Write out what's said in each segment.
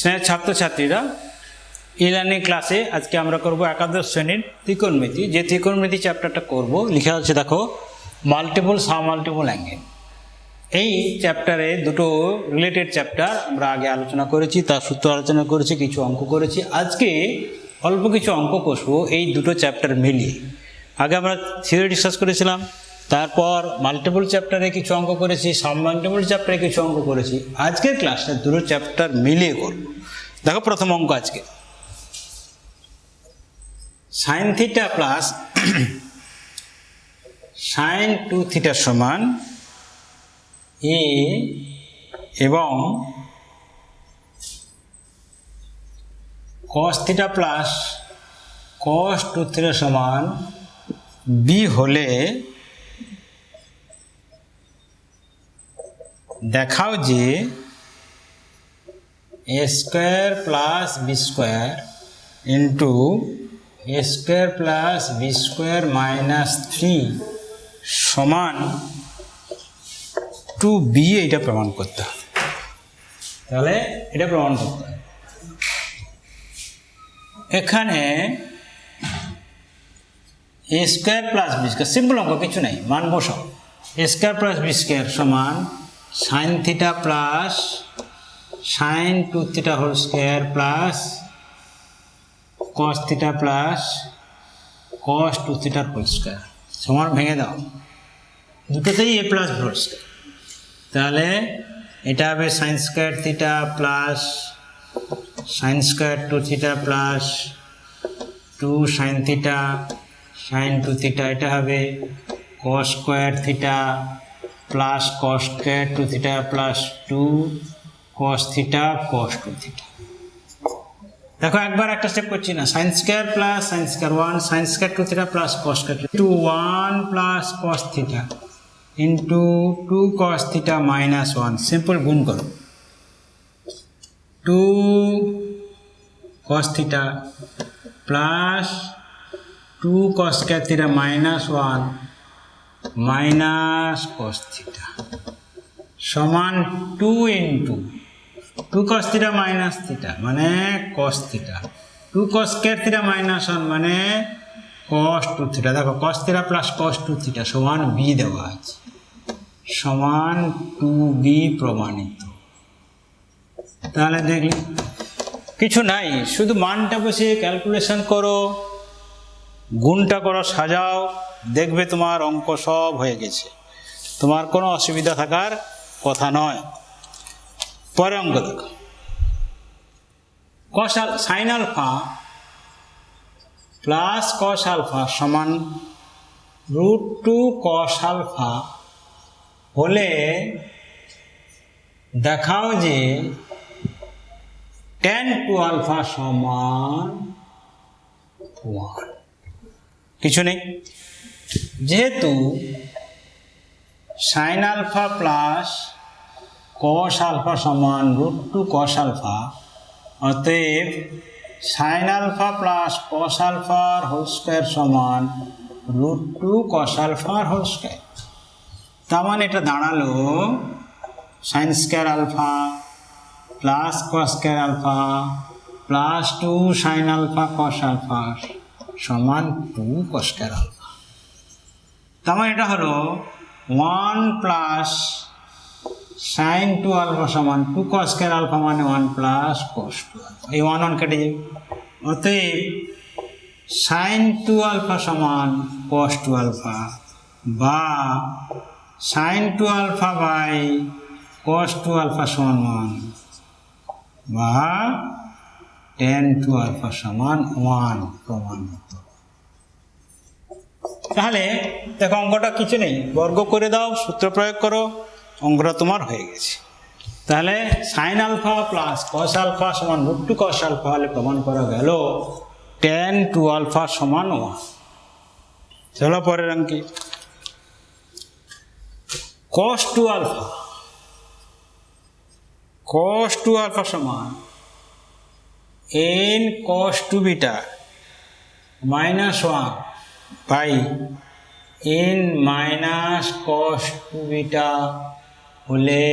স্নেহ ছাত্রছাত্রীরা e learning ক্লাসে আজকে আমরা করব একাদশ শ্রেণীর ত্রিকোণমিতি। যে ত্রিকোণমিতি চ্যাপ্টারটা করব লিখা আছে দেখো মাল্টিপল সাবমাল্টিপল অ্যাঙ্গেল। এই চ্যাপ্টারে দুটো রিলেটেড চ্যাপ্টার আমরা আগে আলোচনা করেছি, তার সূত্র আলোচনা করেছি, কিছু অঙ্ক করেছি। আজকে অল্প কিছু অঙ্ক কষবো এই দুটো চ্যাপ্টার মিলিয়ে। আগে আমরা থিওরি ডিসকাস করেছিলাম, তারপর মাল্টিপল চ্যাপ্টারে কিছু অঙ্ক করেছি, সাবমাল্টিপল চ্যাপ্টারে কিছু অঙ্ক করেছি। আজকের ক্লাসটা দুটো চ্যাপ্টার মিলিয়ে করব। দেখো প্রথম অঙ্ক আজকে sine theta plus sine 2 theta সমান এ এবং cos theta plus cos 2 theta সমান বি হলে দেখাও যে A square plus B square into A square plus B square minus 3 সমান 2b। এটা প্রমাণ করতে হবে। তাহলে এটা প্রমাণ করতে হবে। এখানে A square plus B square, simple অঙ্ক, কিছু নেই, মান বসাও। A square plus B square সমান sine theta plus sine 2 theta whole square plus cos theta plus cos 2 থিটার হোল স্কোয়ার সমান ভেঙে দাও, দুটোতেই এ প্লাস হোল স্কোয়ার। তাহলে এটা হবে sine square theta plus sine square 2 theta plus 2 sine theta sine 2 theta. এটা হবে cos square theta plus cos square 2 theta plus 2 cos theta cos 2 theta. দেখো একবার একটা স্টেপ করছি না, sine square plus sine square 1 sine square 2 theta plus cos square 2 1 plus cos theta into 2 cos theta minus 1। Simple গুণ করো, 2 কস theta plus 2 cos square theta minus 1 minus cos theta সমান 2 into 2 cos theta minus theta মানে cos theta, 2 cos square theta minus 1 মানে cos 2 theta. দেখো cos theta plus cos 2 theta সমান b দেওয়া আছে, সমান 2b প্রমাণিত। তাহলে দেখলি কিছু নাই, শুধু মানটা বসিয়ে ক্যালকুলেশন করো, গুণটা করো, সাজাও, দেখবে তোমার অঙ্ক সব হয়ে গেছে, তোমার কোনো অসুবিধা থাকার কথা নয়। পরে অঙ্ক দেখো, cos sine alpha plus cos alpha সমান √2 কস আলফা হলে দেখাও যে tan 2 আলফা সমান 1। কিছু নেই, যেহেতু sine alpha plus cos alpha সমান √2 কস আলফা, অতএব সাইন আলফা প্লাস কস আলফার হোল স্কোয়ার সমান √2 কস আলফার হোল স্কোয়ার। তার মানে এটা দাঁড়ালো sine square alpha plus cos square alpha plus 2 sine alpha cos alpha সমান 2 কস স্কোয়ার আলফা। তার মানে এটা হলো 1 প্লাস সাইন 2 আলফা সমান 2 কস স্কয়ার আলফা মানে 1 প্লাস কস 2 আলফা। এই 1 1 কেটে যাবে, অতএব সাইন 2 আলফা সমান কস 2 আলফা বা sine 2 alpha by cos 2 alpha সমান 1 বা tan 2 আলফা সমান 1 প্রমাণিত। তাহলে দেখো অঙ্কটা কিছু নেই, বর্গ করে দাও, সূত্র প্রয়োগ করো, অঙ্কটা তোমার হয়ে গেছে। তাহলে sine alpha plus cos alpha সমান √2 কস আলফা হলে প্রমাণ করা গেল tan 2 আলফা সমান 1। চলো পরের অঙ্কে, cos 2 আলফা সমান n cos 2 beta minus 1 by n minus cos 2 beta হলে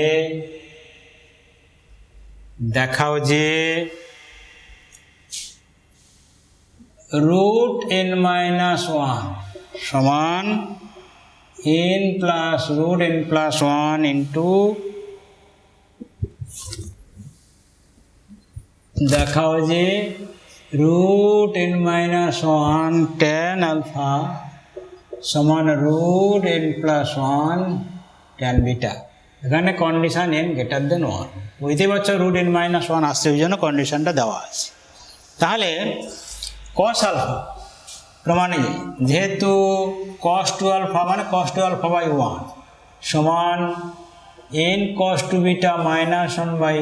দেখাও যে root n minus 1 সমান n plus root n plus 1 into দেখাও যে root n minus 1 tan alpha সমান root n plus 1 tan beta। এখানে কন্ডিশন n গ্রেটার দেন 1, বুঝতে পারছো root n minus 1 আসছে, ওই জন্য কন্ডিশনটা দেওয়া আছে। তাহলে cos alpha প্রমাণে যেহেতু cos 2 alpha মানে cos 2 alpha by 1 সমান n cos 2 beta minus 1 by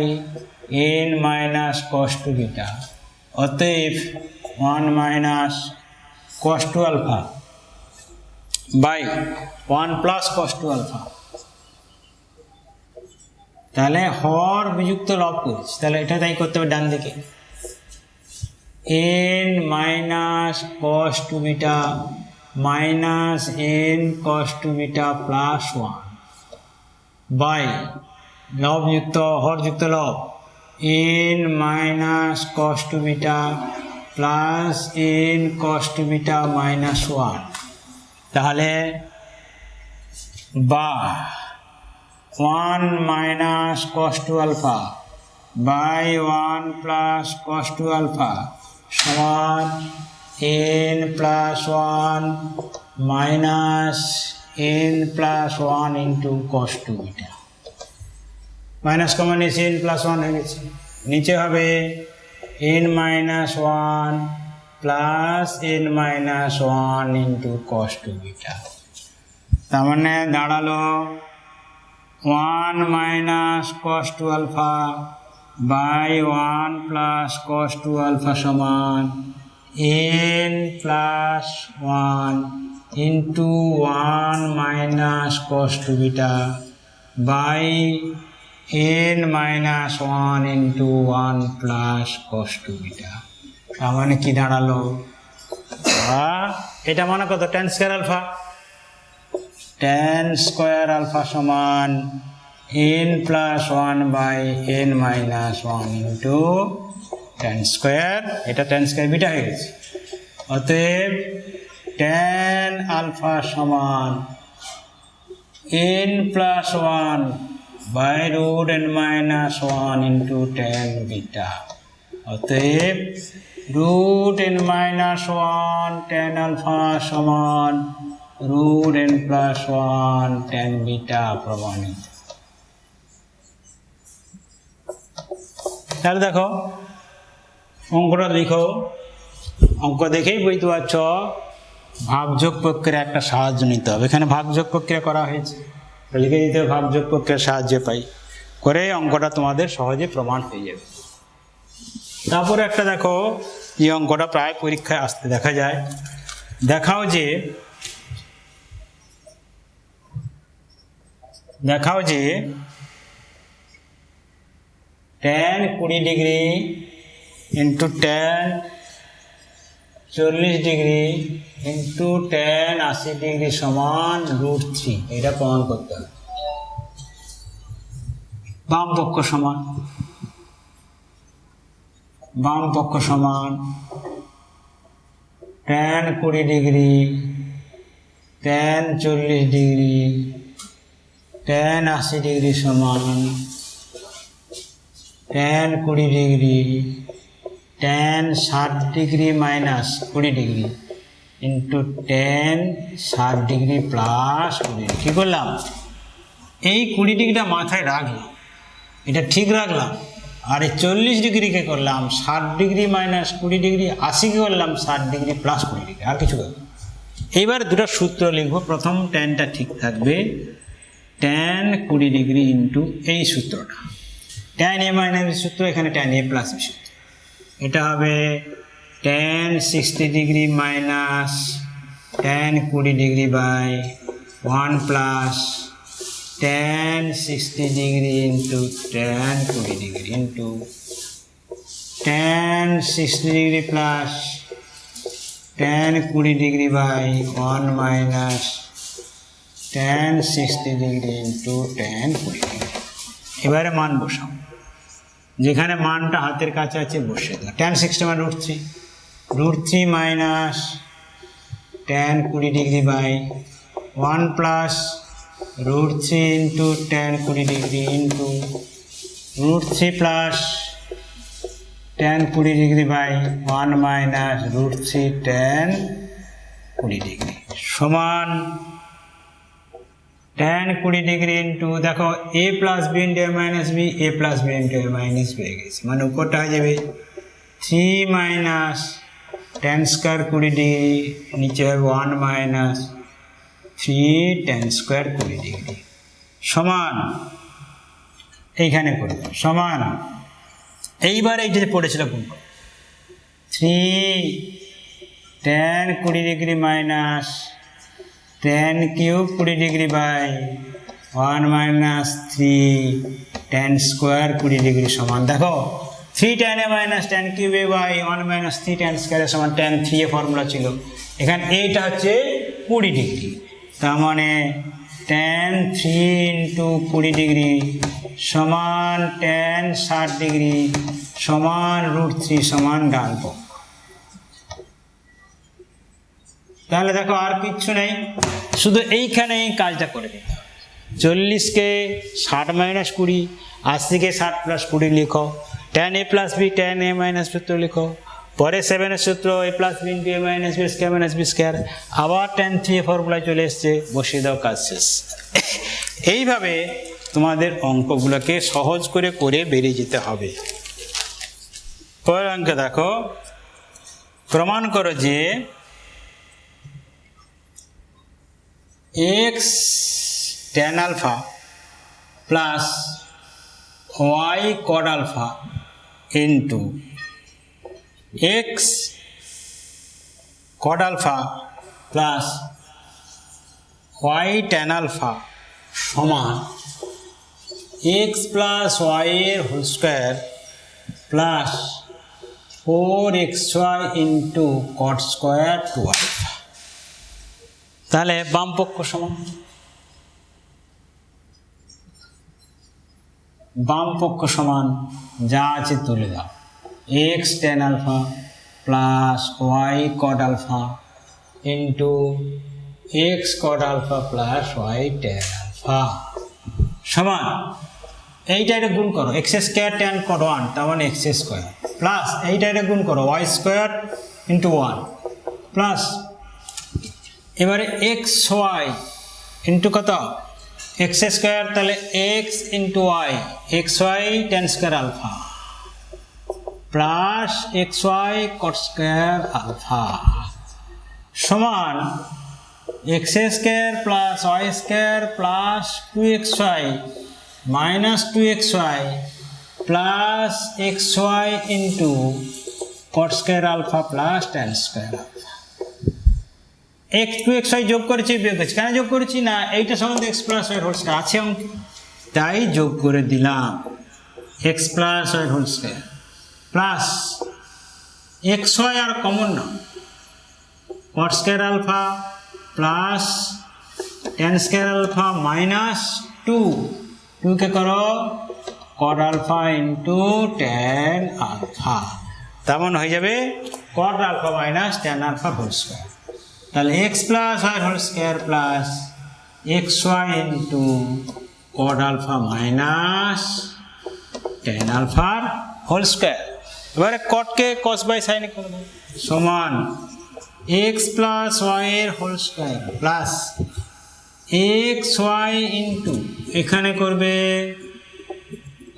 n minus cos 2 beta, অতএব 1 minus cos 2 alpha by 1 plus cos 2 alpha। তাহলে হর বিযুক্ত লব করেছি, তাহলে এটা তাই করতে হবে ডান দিকে n minus cos 2 beta minus n cos 2 beta plus 1 by লব যুক্ত হর যুক্ত লব n minus cos 2 beta plus n cos 2 beta minus 1। তাহলে বা 1 minus cos 2 alpha by 1 plus cos 2 alpha সমান n plus 1 minus n plus 1 into cos 2 beta। Minus common এসে n plus 1 হয়ে গেছে, নিচে হবে n minus 1 plus n minus 1 into cos 2 beta। তার মানে দাঁড়ালো 1 minus cos 2 alpha by 1 plus cos 2 alpha সমান n plus 1 into 1 minus cos 2 beta by n minus 1 into 1 plus cos 2 beta। তার মানে কি দাঁড়ালো, এটা মানে কত tan square alpha, tan square alpha সমান n plus 1 by n minus 1 into tan square, এটা tan স্কয়ার বিটা হয়ে গেছে, অতএব tan আলফা সমান n plus 1 by root n minus 1 into tan beta, অতএব root n minus 1 tan alpha সমান root n plus 1 tan beta প্রমাণিত। তাহলে দেখো অঙ্কটা লিখো, অঙ্ক দেখেই বুঝতে পারছ ভাগযোগ প্রক্রিয়া একটা সাহায্য নিতে হবে। এখানে ভাগযোগ প্রক্রিয়া করা হয়েছে, লিখে দিতে হবে ভাগযোগ প্রক্রিয়ার সাহায্য পাই, করে অঙ্কটা তোমাদের সহজে প্রমাণ হয়ে যাবে। তারপরে একটা দেখো, এই অঙ্কটা প্রায় পরীক্ষায় আসতে দেখা যায়, দেখাও যে tan 20 degree into tan 40 degree into tan 80 degree সমান √3, এটা প্রমাণ করতে হবে। বাম পক্ষ সমান tan 20 degree tan 40 degree tan 80 degree সমান tan 20 degree tan 60 degree minus 20 degree into tan 60 degree plus 20। কী করলাম, এই 20 ডিগ্রিটা মাথায় রাখলাম, এটা ঠিক রাখলাম, আর এই 40 ডিগ্রিকে করলাম 60 ডিগ্রি মাইনাস 20 ডিগ্রি, 80কে করলাম 60 ডিগ্রি প্লাস 20 ডিগ্রি, আর কিছু করলাম। এইবার দুটো সূত্র লিখব, প্রথম ট্যানটা ঠিক থাকবে, tan 20 ডিগ্রি ইন্টু এই সূত্রটা tan a মাইনাস সূত্র, এখানে tan a প্লাস বি সূত্র, এটা হবে tan 60 degree minus tan 20 degree by 1 plus tan 60 degree into tan 20 degree into tan 60 degree plus tan 20 degree by 1 minus tan 60 degree into tan 20 degree. এবারে মান বসাও, যেখানে মানটা হাতের কাছে আছে বসে দাও। tan 60 মানে √3 minus tan 20 degree by 1 plus √3 into tan 20 degree into √3 plus tan 20 degree by 1 minus √3 tan 20 degree সমান tan 20 ডিগ্রি ইন্টু দেখো a plus b into a minus b, a plus b into a minus b হয়ে গেছে, মানে উপরটা হয়ে যাবে 3 minus tan square 20 degree, নিচে হবে 1 মাইনাস 3 tan স্কোয়ার 20 ডিগ্রি সমান এইখানে করবে সমান এইবার এই যে পড়েছিল 3 tan 20 degree minus tan cube 20 degree by 1 minus 3 tan square 20 degree সমান দেখো 3 tan a minus tan cube a by 1 minus 3 tan square সমান tan 3 এ ফর্মুলা ছিল, এখানে এইটা হচ্ছে 20 ডিগ্রি, তার মানে tan 3 ইন্টু 20 ডিগ্রি সমান tan 60 ডিগ্রি সমান √3 সমান ডান পক্ষ। তাহলে দেখো আর কিচ্ছু নেই, শুধু এইখানে এই কাজটা করে দিতে হবে। 40কে 60 মাইনাস 20, 80কে 60 প্লাস 20 লিখো, tan a plus b tan a minus সূত্র লিখো, পরে 7 সূত্র a plus b into a minus b square minus b square, আবার tan 3 ফর্মুলায় চলে এসছে, বসিয়ে দাও, কাজ শেষ। এইভাবে তোমাদের অঙ্কগুলোকে সহজ করে করে বেরিয়ে যেতে হবে। পরের অঙ্ক দেখো, প্রমাণ করো যে x tan alpha plus y cot alpha into x cot alpha plus y tan alpha সমান x plus y এর whole square plus 4xy into cot square 2 alpha। তাহলে বাম পক্ষ সমান, বাম পক্ষ সমান যা আছে তুলে দাও, x tan alpha plus y cot alpha into x cot alpha plus y tan alpha সমান এইটা এটা গুণ করো, x স্কয়ার tan cot 1 তার মানে x স্কয়ার প্লাস এইটা এটা গুণ করো y স্কয়ার ইন্টু 1 প্লাস এবারে xy ইন্টু কত x স্কয়ার, তাহলে x into y xy tan square alpha plus xy cot square alpha সমান x square plus y square plus 2xy minus 2xy plus xy into cot square alpha plus tan square alpha. x 2xy যোগ করেছি বিয়োগ করেছি, কেন যোগ করেছি না এইটা সম্বন্ধে x plus y whole square আছে অঙ্কে, তাই যোগ করে দিলাম x plus y whole square plus xy আর কমন না cot square alpha plus tan square alpha minus 2 কে করো cot alpha into tan alpha, তেমন হয়ে যাবে cot alpha minus tan alpha whole square. তাহলে x plus y whole square plus xy into cot alpha minus tan alpha whole square. এবারে cotকে cos by sin করে দাও সমান x প্লাস y এর whole square plus xy into এখানে করবে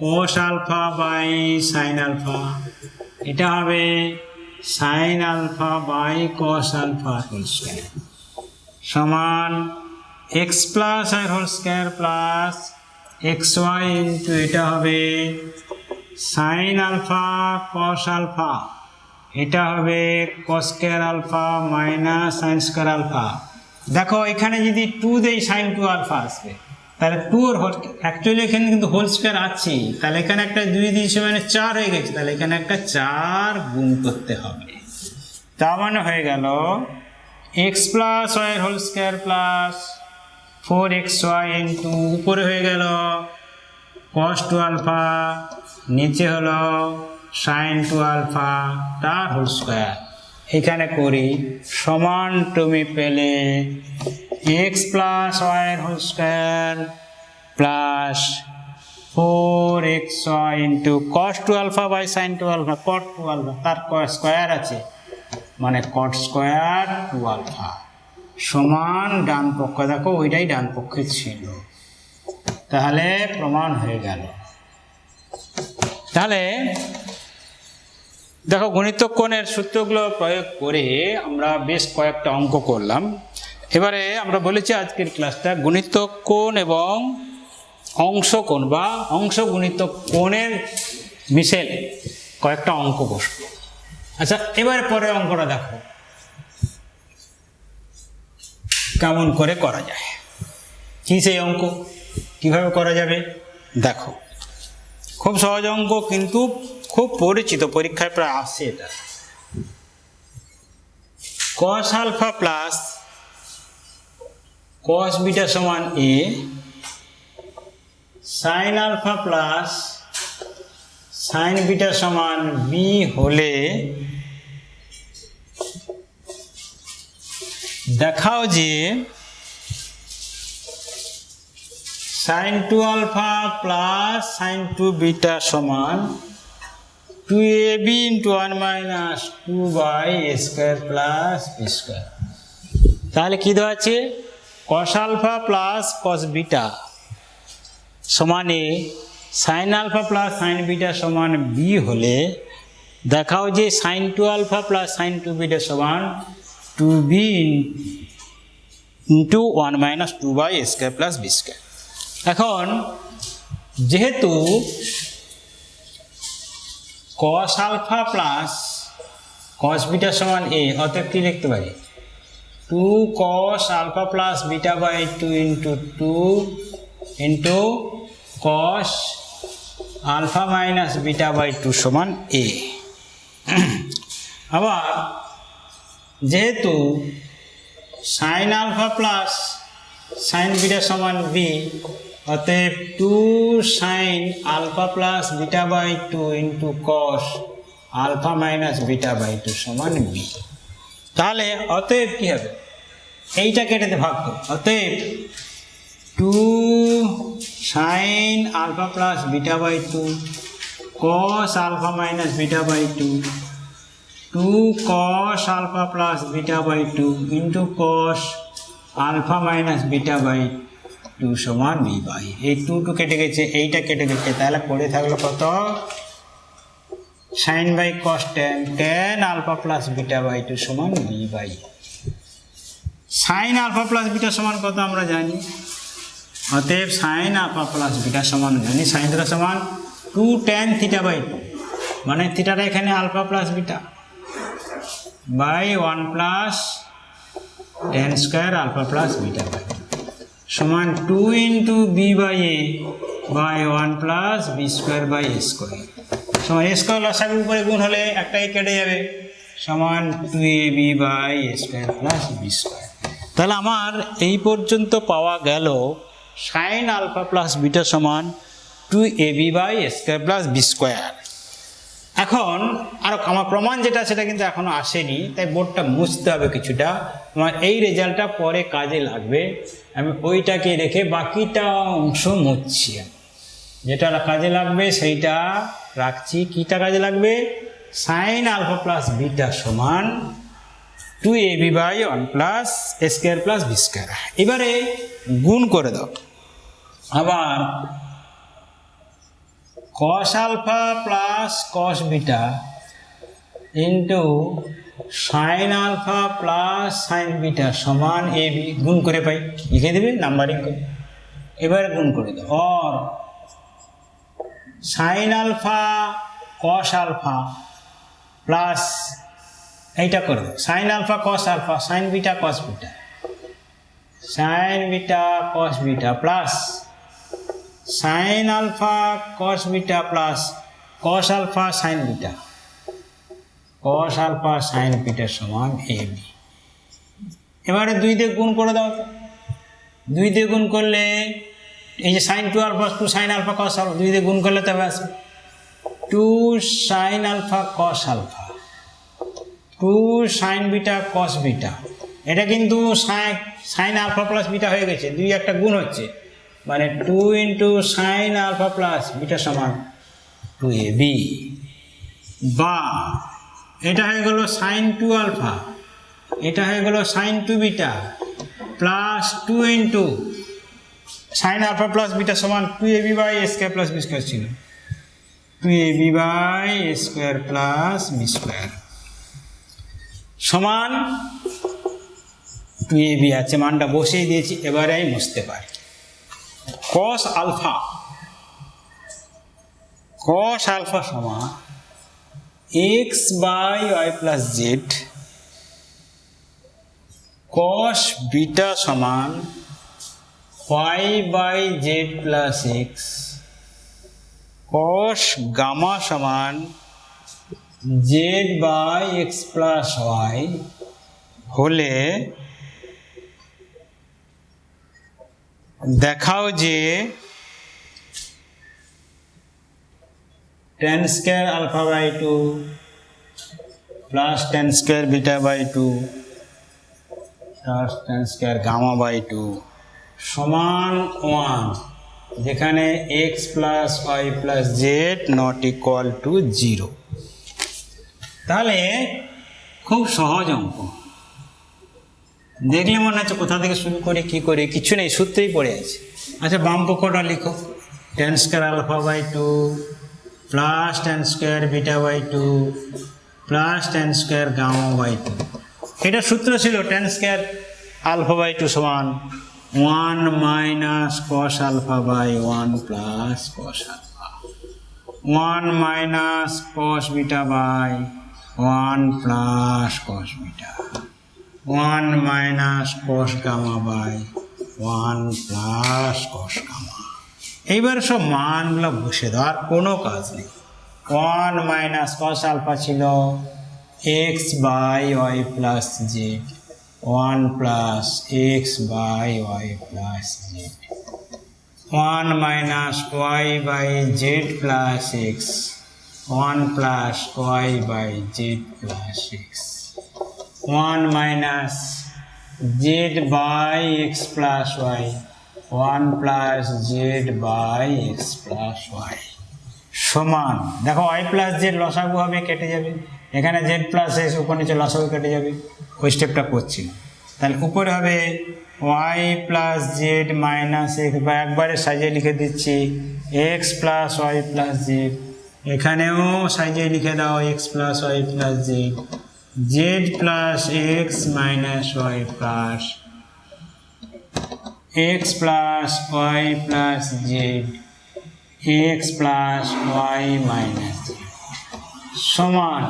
cos alpha by sin alpha, এটা হবে sin alpha by cos alpha whole square সমান x plus y whole square plus xy into এটা হবে sin আলফা cos আলফা, এটা হবে cos square alpha minus sin square alpha. দেখো এখানে যদি 2 দেই sin 2 আলফা আসবে, তাহলে 2 এর হোল অ্যাকচুয়ালি এখানে কিন্তু হোল স্কয়ার আছে, তাহলে এখানে একটা 2 দিয়েছে মানে 4 হয়ে গেছে, তাহলে এখানে একটা 4 গুণ করতে হবে, তার মানে হয়ে গেল x প্লাস y এর whole square plus 4xy into উপরে হয়ে গেল cos 2 আলফা, নিচে হলো sin 2 আলফা তার হোল স্কয়ার। এখানে করি সমান তুমি পেলে x প্লাস y এর whole square plus 4xy into cos 2 alpha by sin 2 alpha, cot 2 alpha তার স্কয়ার আছে মানে cot স্কয়ার 2 আলফা সমান ডান পক্ষ, দেখো ওইটাই ডান পক্ষে ছিল। তাহলে প্রমাণ হয়ে গেল। তাহলে দেখো গণিতক কোণের সূত্রগুলো প্রয়োগ করে আমরা বেশ কয়েকটা অঙ্ক করলাম। এবারে আমরা বলেছি আজকের ক্লাসটা গণিতক কোণ এবং অংশ কোণ বা অংশ গণিতক কোণের মিশেল কয়েকটা অঙ্ক বসবো। আচ্ছা, এবারে পরে অঙ্কটা দেখো কেমন করে করা যায়। কি সেই অঙ্ক, কিভাবে করা যাবে দেখো। খুব সহজ অঙ্ক কিন্তু খুব পরিচিত, পরীক্ষায় প্রায় আসে এটা। cos alpha plus cos beta সমান a, sin alpha plus sin beta সমান b হলে দেখাও যে sin 2 alpha plus sin 2 beta সমান 2ab into 1 minus 2 by a square plus b square. তাহলে কি দেওয়া আছে? cos alpha plus cos beta সমান a, sin alpha plus sin beta সমান b হলে দেখাও যে sin 2 alpha plus sin 2 beta সমান 2b into 1 minus 2 by a square plus b square. এখন যেহেতু cos alpha plus cos beta সমান a, অতএব কি লিখতে পারি 2 cos alpha plus beta by 2 into 2 into cos alpha minus beta by 2 সমান a। আবার যেহেতু sin alpha plus sin beta সমান b, অতএব 2 sin alpha plus beta by 2 into cos alpha minus beta by 2 সমান b। তাহলে অতএব কি হবে, এইটা কেটে ভাগ করো। অতএব 2 sin alpha plus beta by 2 cos alpha minus beta by 2 2 cos alpha plus beta by 2 into cos alpha minus beta by 2 সমান b বাই, এই 2 কেটে গেছে, এইটা কেটে গেছে, তাহলে পড়ে থাকলো কত sin by cos tan alpha plus beta by 2 সমান b by. sin alpha plus beta সমান কত আমরা জানি, অতএব sin আলফা প্লাস বিটা সমান জানি sin থিটা সমান 2 tan থিটা বাই 2, মানে থিটাটা এখানে alpha plus beta by 1 plus tan square alpha plus beta by সমান 2 into b by a by 1 plus b square by a square সমান a square লসাগু উপরে গুণ হলে একটাই কেটে যাবে সমান 2ab by a square plus b square. তাহলে আমার এই পর্যন্ত পাওয়া গেল sin আলফা প্লাস বিটা সমান 2ab by a square plus b square. এখন আর আমার প্রমাণ যেটা সেটা কিন্তু এখনো আসেনি, তাই বোর্ডটা মুছতে হবে কিছুটা। আমার এই রেজাল্টটা পরে কাজে লাগবে, আমি ওইটাকে রেখে বাকিটা অংশ মুছছি। যেটা কাজে লাগবে সেইটা রাখছি। কিটা কাজে লাগবে, sin আলফা প্লাস বিটা সমান 2ab by 1 plus a square plus b square. এবারে গুণ করে দাও। আবার cos alpha plus cos beta into sin alpha plus sin beta সমান ab, গুণ করে পাই, লিখে দেবে নাম্বারিং করে। এবার গুণ করে দাও। और sin alpha cos alpha plus এইটা করে দাও sin alpha cos alpha sin beta cos beta sin beta cos beta plus sin alpha cos beta plus cos alpha sin beta cos alpha sin beta সমান ab। এবারে 2 দিয়ে গুণ করে দাও তো। 2 দিয়ে গুণ করলে এই যে sine 2 alpha 2 sine alpha cos alpha 2 দিয়ে গুণ করলে তবে আসবে 2 sine alpha cos alpha 2 sine beta cos beta. এটা কিন্তু সাইন আলফা প্লাস বিটা হয়ে গেছে, দুই একটা গুণ হচ্ছে, মানে 2 into sine alpha plus beta সমান 2ab, বা এটা হয়ে গেল সাইন 2 আলফা, এটা হয়ে গেল sine 2 beta plus 2 into sine alpha plus beta সমান 2ab by a square plus b square ছিল, 2ab by a square plus b square সমান 2ab আছে, মানটা বসিয়ে দিয়েছি, এবারে আমি মুছতে পারি। cos আলফা সমান x by y plus z, cos beta সমান y by z plus x, cos gamma সমান z by x plus y হলে দেখাও যে tan square alpha by 2 plus tan square beta by 2 plus tan square gamma by 2 সমান 1, যেখানে x plus y plus z not equal to 0। তাহলে খুব সহজ অঙ্ক, দেখলে মনে হচ্ছে কোথা থেকে শুরু করে কি করে, কিছু নেই, সূত্রেই পড়ে আছে। আচ্ছা বাম পক্ষটা লিখো, tan square alpha by 2 plus tan square beta by 2 plus tan square gamma by 2। এটা সূত্র ছিল tan স্কয়ার আলফা বাই 2 সমান 1 minus cos alpha by 1 plus cos alpha, 1 minus cos beta by 1 plus cos beta, 1 minus cos gamma by 1 plus cos gamma. এইবার সব মানগুলো বসে দাও, আর কোনো কাজ নেই। 1 মাইনাস cos আলফা ছিল x by y plus z, 1 plus x by y plus z, 1 minus y by z plus x, 1 plus y by z plus x, 1 minus z by x plus y, 1 plus z by x plus y সমান, দেখো y plus z লসাগু হবে, কেটে যাবে, এখানে z plus x উপর নিচে লসাগু কেটে যাবে, ওই স্টেপটা করছি। তাহলে উপরে হবে y plus z minus x, বা একবারে সাজিয়ে লিখে দিচ্ছি x plus y plus z, এখানেও সাজিয়ে লিখে দাও x plus y plus z, z plus x minus y plus x plus y plus z, x plus y minus z সমান,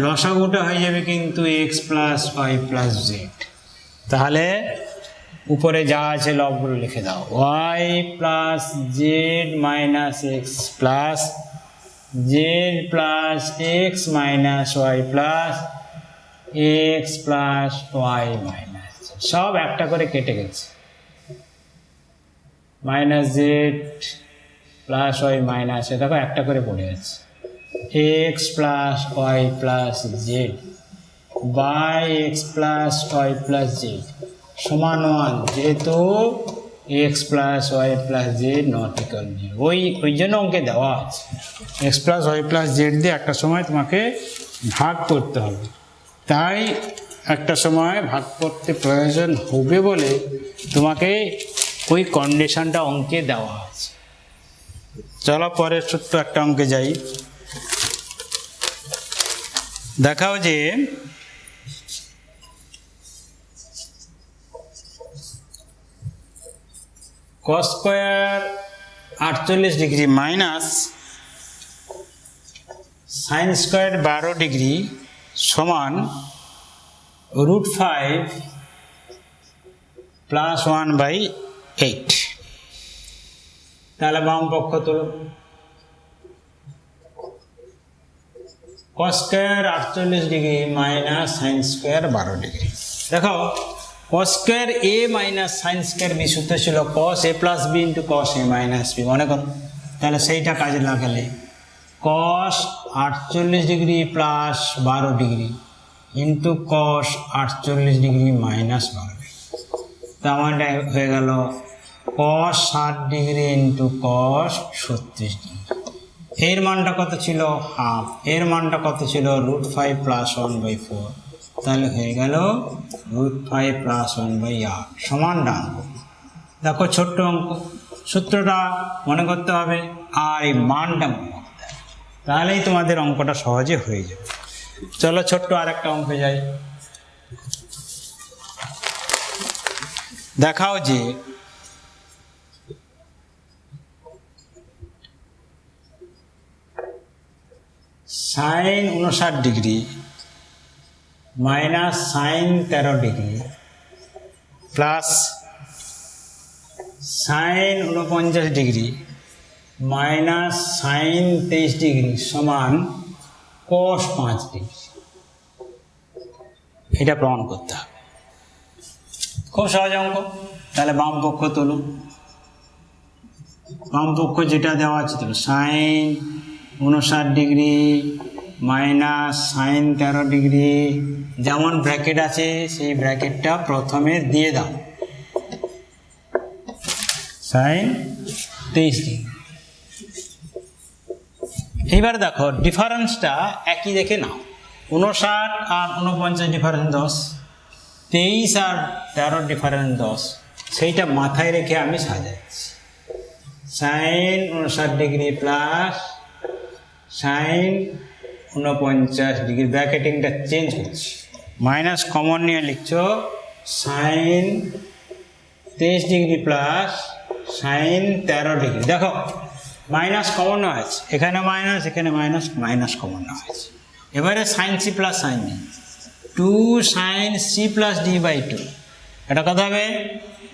লসাগুটা হয়ে যাবে কিন্তু x plus y plus z। তাহলে উপরে যা আছে লবগুলো লিখে দাও, y plus z minus x plus z plus x minus y plus x plus y minus z, সব একটা করে কেটে গেছে, minus z plus y minus, দেখো একটা করে পড়ে আছে, x plus y plus z by x plus y plus z সমান 1, যেহেতু x plus y plus z not equal 0, ওই জন্য অঙ্কে দেওয়া আছে x plus y plus z দিয়ে একটা সময় তোমাকে ভাগ করতে হবে, তাই একটা সময় ভাগ করতে প্রয়োজন হবে বলে তোমাকে ওই কন্ডিশনটা অঙ্কে দেওয়া আছে। চলো পরের ছোট্ট একটা অঙ্কে যাই। দেখাও যে cos square 48 degree minus sine square 12 degree সমান √5 প্লাস 1/8। তাহলে বাম পক্ষ তোলো, cos square 48 degree minus sine square 12 degree. দেখো কস স্কোয়ার এ মাইনাস সাইন স্কোয়ার বি সূত্র ছিল কস এ প্লাস বি ইন্টু কস এ মাইনাস বি, মনে করো। তাহলে সেইটা কাজে লাগালে কস 48 ডিগ্রি প্লাস 12 ডিগ্রি ইন্টু কস 48 ডিগ্রি মাইনাস 12 ডিগ্রি, তার মানে হয়ে গেল কস 60 ডিগ্রি ইন্টু কস 36 ডিগ্রি। এর মানটা কত ছিল? হাফ। এর মানটা কত ছিল? √5 প্লাস 1/4, তাহলে হয়ে গেল √5 প্লাস 1/8 সমান ডান। দেখো ছোট্ট অঙ্ক, সূত্রটা মনে করতে হবে আর এই মানটা মনে করতে হবে, তাহলেই তোমাদের অঙ্কটা সহজে হয়ে যাবে। চলো ছোট্ট আর একটা অঙ্কে যাই। দেখাও যে sine 59 degree minus sine 13 degree plus sine 49 degree minus sine 23 degree সমান কস 5 ডিগ্রি। এটা প্রমাণ করতে হবে, খুব সহজ অঙ্ক। তাহলে বাম পক্ষ তোলো, বাম পক্ষ যেটা দেওয়া আছে তোলো, sine 59 degree minus sine 13 degree, যেমন ব্র্যাকেট আছে সেই ব্র্যাকেটটা প্রথমে দিয়ে দাও, সাইন 23 ডিগ্রি। এইবার দেখো ডিফারেন্সটা একই দেখে নাও, 59 আর 49 ডিফারেন্স 10, 23 আর 13 ডিফারেন্স 10, সেইটা মাথায় রেখে আমি সাজাচ্ছি। Sine 59 degree plus sine 49 degree, ব্র্যাকেটিংটা চেঞ্জ করছি, মাইনাস কমন নিয়ে লিখছো sine 23 degree plus sine 13 degree. দেখো মাইনাস কমন নেওয়া হয়েছে, এখানে মাইনাস, এখানে মাইনাস, মাইনাস কমন নেওয়া হয়েছে। এবারে sine C plus sine D, 2 sine C plus D by 2, এটা কত হবে?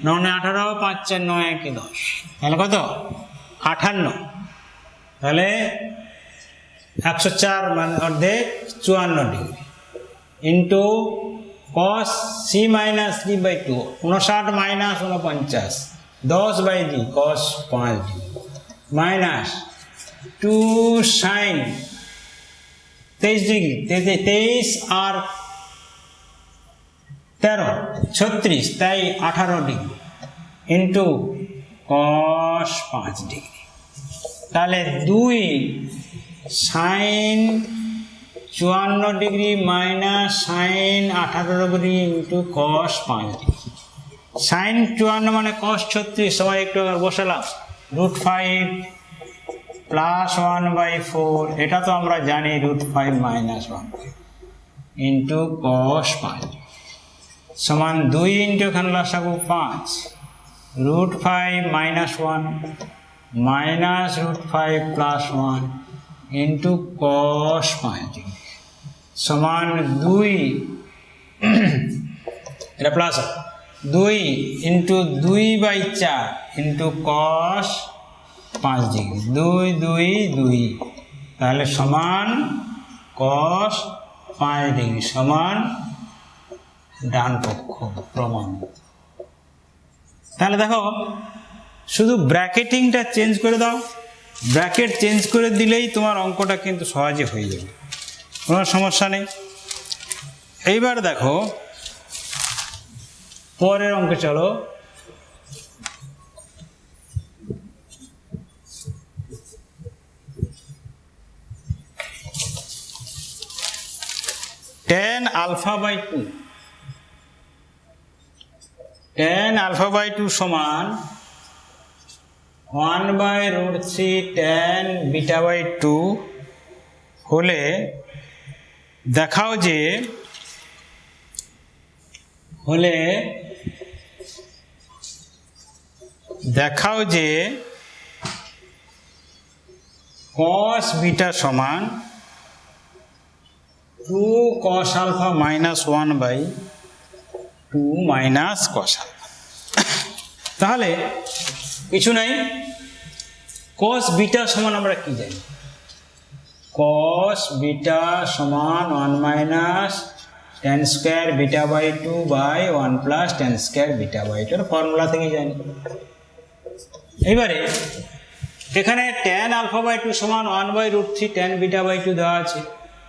9 18, 5 4 9 1 10, তাহলে কত? 58। তাহলে 104 মানে অর্ধেক 54 degree into cos C minus D by 2, 59 minus 49, 10 by D cos 5 degree minus 2 sine 23 degree, 23 আর 13 36, তাই 18 ডিগ্রি ইন্টু কস 5 ডিগ্রি। তাহলে 2 sine 54 degree minus sine 18 degree into cos 5 degree. Sine 54 মানে কস 36, সবাই একটু বসালাম, √5 প্লাস 1/4, এটা তো আমরা জানি √5 মাইনাস 1 ইন্টু কস 5 সমান 2 ইন্টু এখানে লসাগু 5, √5 minus 1 minus √5 plus 1 into cos 5 degree সমান 2, এটা plus 2 into 2/4 into cos 5 degree, 2 2 2, তাহলে সমান কস 5 ডিগ্রি সমান ডান পক্ষ প্রমাণ। তাহলে দেখো শুধু ব্র্যাকেটিংটা চেঞ্জ করে দাও, ব্র্যাকেট চেঞ্জ করে দিলেই তোমার অঙ্কটা কিন্তু সহজে হয়ে যাবে, কোনো সমস্যা নেই। এইবার দেখো পরের অঙ্কে চলো। tan α/2, tan α/2 সমান 1/√3 tan β/2 হলে দেখাও যে cos β সমান 2 cos α মাইনাস 1/2 মাইনাস cos α। তাহলে কিছু নাই, cos β সমান আমরা কি জানি? cos β সমান 1 minus tan square beta by 2 by 1 plus tan square beta by 2 formula থেকে জানি। এবারে এখানে tan আলফা বাই 2 সমান 1/√3 tan বিটা বাই 2 দেওয়া আছে,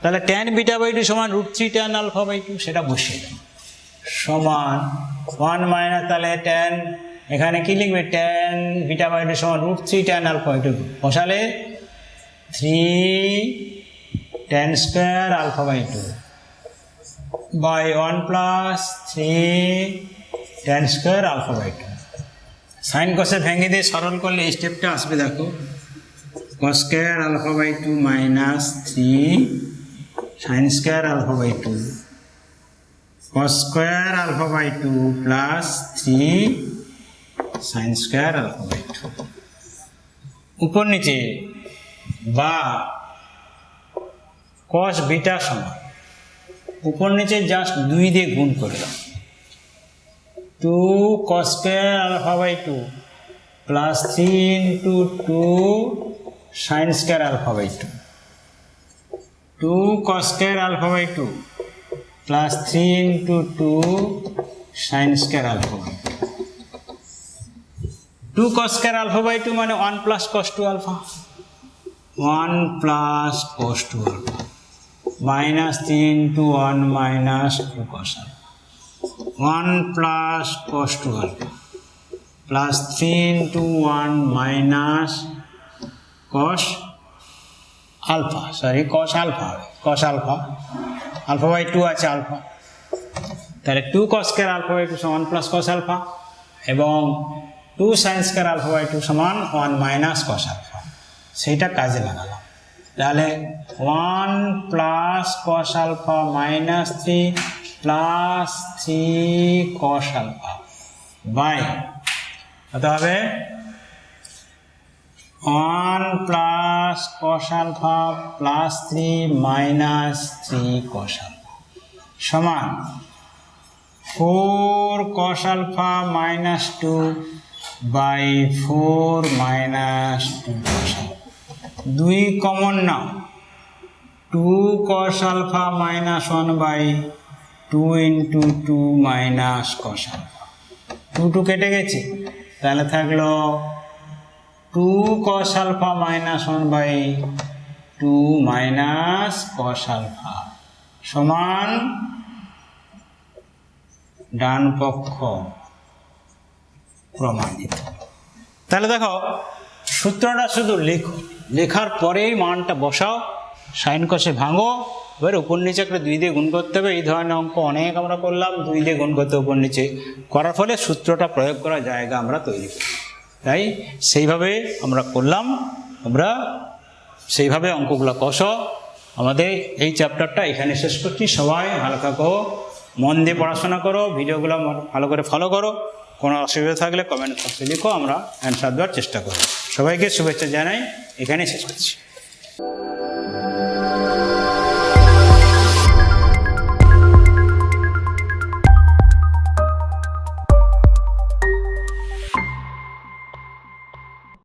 তাহলে tan বিটা বাই 2 সমান √3 tan আলফা বাই 2 সেটা বসিয়ে দেন সমান 1 মাইনাস, তাহলে tan এখানে কি লিখবে tan বিটা বাই 2 সমান √3 tan আলফা বাই 2 বসালে 3 tan square alpha by 2 by 1 plus 3 tan square alpha by 2। Sine কসে ভেঙে দিয়ে সরল করলে এই স্টেপটা আসবে, দেখো cos square alpha by 2 minus 3 sin square alpha by 2 cos square alpha by 2 plus 3 sin square alpha by 2। উপর নিচে বা cos বিটা সমান উপর নিচে জাস্ট 2 দিয়ে গুণ করলাম, 2 cos square alpha by 2 plus 3 into 2 sin square alpha by 2, 2 cos square alpha by 2 plus 3 into 2 sin square alpha by 2, 2 cos square alpha by 2 মানে 1 plus cos 2 alpha, 1 plus cos 2 alpha minus 3 into 1 minus 2 cos alpha, 1 plus cos 2 alpha plus 3 into 1 minus cos alpha, sorry cos alpha হবে, cos alpha alpha by 2 আছে alpha, তাহলে 2 cos square alpha by 2 সমান 1 plus cos alpha এবং 2 sin square alpha by 2 সমান 1 minus cos alpha, সেইটা কাজে লাগালাম। তাহলে 1 plus cos alpha minus 3 plus 3 cos alpha by কত হবে 1 plus cos alpha plus 3 minus 3 cos alpha সমান 4 cos alpha minus 2 by 4 minus 2 cos alpha. 2 common নাও, 2 cos alpha minus 1 by 2 into 2 minus cos alpha, 2 কেটে গেছে, তাহলে থাকলো 2 cos alpha minus 1 by 2 minus cos alpha সমান ডান পক্ষ প্রমাণিত। তাহলে দেখো সূত্রটা শুধু লেখো, লেখার পরেই মানটা বসাও, সাইন কষে ভাঙো, এবার উপর নিচে একটা 2 দিয়ে গুণ করতে হবে। এই ধরনের অঙ্ক অনেক আমরা করলাম, 2 দিয়ে গুণ করতে উপর নিচে করার ফলে সূত্রটা প্রয়োগ করার জায়গা আমরা তৈরি করি, তাই সেইভাবে আমরা করলাম। আমরা সেইভাবে অঙ্কগুলো কষো। আমাদের এই চ্যাপ্টারটা এখানে শেষ করছি। সবাই ভালো থাকো, মন দিয়ে পড়াশোনা করো, ভিডিওগুলো ভালো করে ফলো করো। কোনো অসুবিধা থাকলে কমেন্ট বক্সে লিখো, আমরা অ্যান্সার দেওয়ার চেষ্টা করব। সবাইকে শুভেচ্ছা জানাই, এখানেই শেষ করছি।